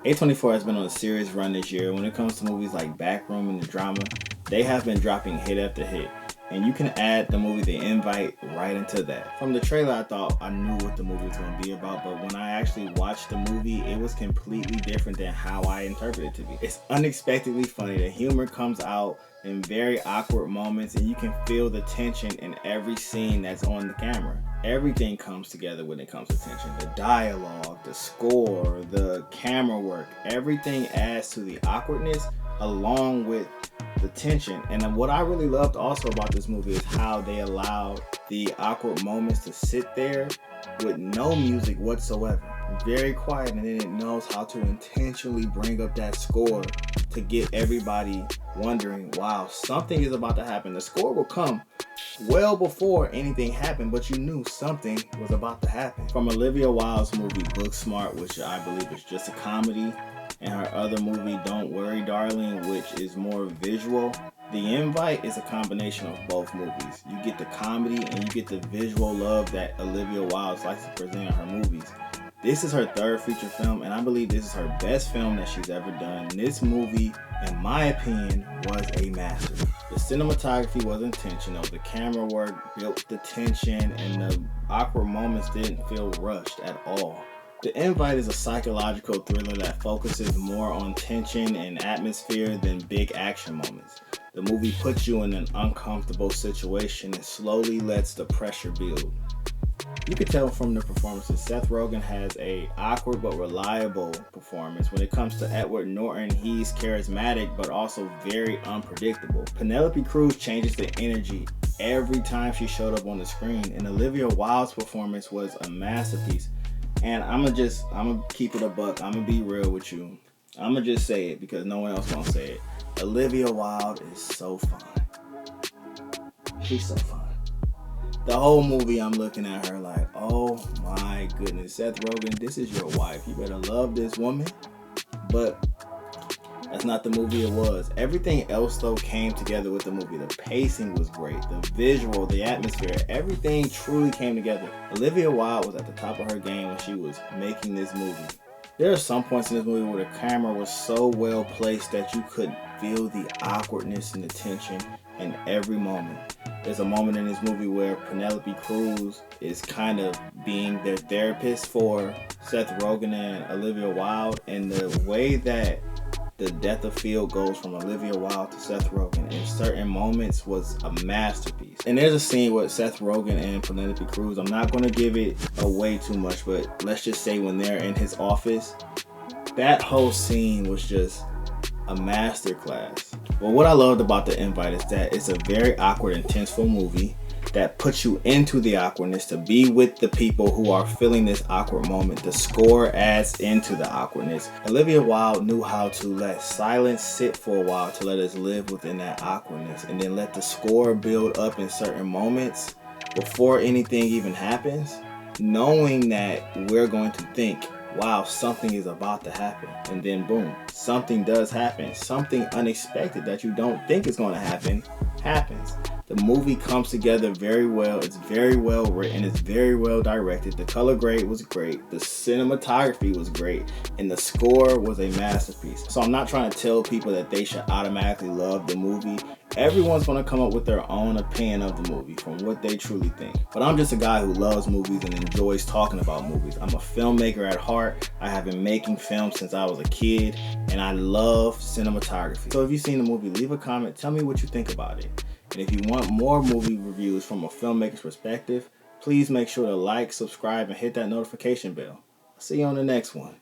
A24 has been on a serious run this year. When it comes to movies like Backroom and the drama, they have been dropping hit after hit. And you can add the movie The Invite right into that. From the trailer, I thought I knew what the movie was going to be about, but when I actually watched the movie, it was completely different than how I interpreted it to be. It's unexpectedly funny. The humor comes out in very awkward moments, and you can feel the tension in every scene that's on the camera. Everything comes together when it comes to tension. The dialogue, the score, the camera work, everything adds to the awkwardness along with the tension. And what I really loved also about this movie is how they allowed the awkward moments to sit there with no music whatsoever. Very quiet, and then it knows how to intentionally bring up that score to get everybody wondering, wow, something is about to happen. The score will come well before anything happened, but you knew something was about to happen. From Olivia Wilde's movie Booksmart, which I believe is just a comedy, and her other movie Don't Worry Darling, which is more visual, The Invite is a combination of both movies. You get the comedy and you get the visual love that Olivia Wilde likes to present in her movies. This is her third feature film, and I believe this is her best film that she's ever done. This movie, in my opinion, was a masterpiece. The cinematography was intentional. The camera work built the tension, and the awkward moments didn't feel rushed at all. The Invite is a psychological thriller that focuses more on tension and atmosphere than big action moments. The movie puts you in an uncomfortable situation and slowly lets the pressure build. You can tell from the performances, Seth Rogen has a awkward but reliable performance. When it comes to Edward Norton, he's charismatic but also very unpredictable. Penelope Cruz changes the energy every time she showed up on the screen, and Olivia Wilde's performance was a masterpiece. And I'm gonna keep it a buck. I'm gonna be real with you. I'm gonna just say it because no one else gonna say it. Olivia Wilde is so fine. She's so fine. The whole movie, I'm looking at her like, oh my goodness, Seth Rogen, this is your wife. You better love this woman. But that's not the movie it was. Everything else, though, came together with the movie. The pacing was great. The visual, the atmosphere, everything truly came together. Olivia Wilde was at the top of her game when she was making this movie. There are some points in this movie where the camera was so well placed that you could feel the awkwardness and the tension in every moment. There's a moment in this movie where Penelope Cruz is kind of being their therapist for Seth Rogen and Olivia Wilde, and the way that the depth of field goes from Olivia Wilde to Seth Rogen in certain moments was a masterpiece. And there's a scene with Seth Rogen and Penelope Cruz. I'm not going to give it away too much, but let's just say when they're in his office, that whole scene was just a masterclass. Well, what I loved about The Invite is that it's a very awkward, intenseful movie that puts you into the awkwardness to be with the people who are feeling this awkward moment. The score adds into the awkwardness. Olivia Wilde knew how to let silence sit for a while to let us live within that awkwardness, and then let the score build up in certain moments before anything even happens, knowing that we're going to think, wow, something is about to happen. And then boom, something does happen. Something unexpected that you don't think is going to happen happens. The movie comes together very well. It's very well written. It's very well directed. The color grade was great. The cinematography was great. And the score was a masterpiece. So I'm not trying to tell people that they should automatically love the movie. Everyone's going to come up with their own opinion of the movie from what they truly think. But I'm just a guy who loves movies and enjoys talking about movies. I'm a filmmaker at heart. I have been making films since I was a kid, and I love cinematography. So if you've seen the movie, leave a comment. Tell me what you think about it. And if you want more movie reviews from a filmmaker's perspective, please make sure to like, subscribe, and hit that notification bell. I'll see you on the next one.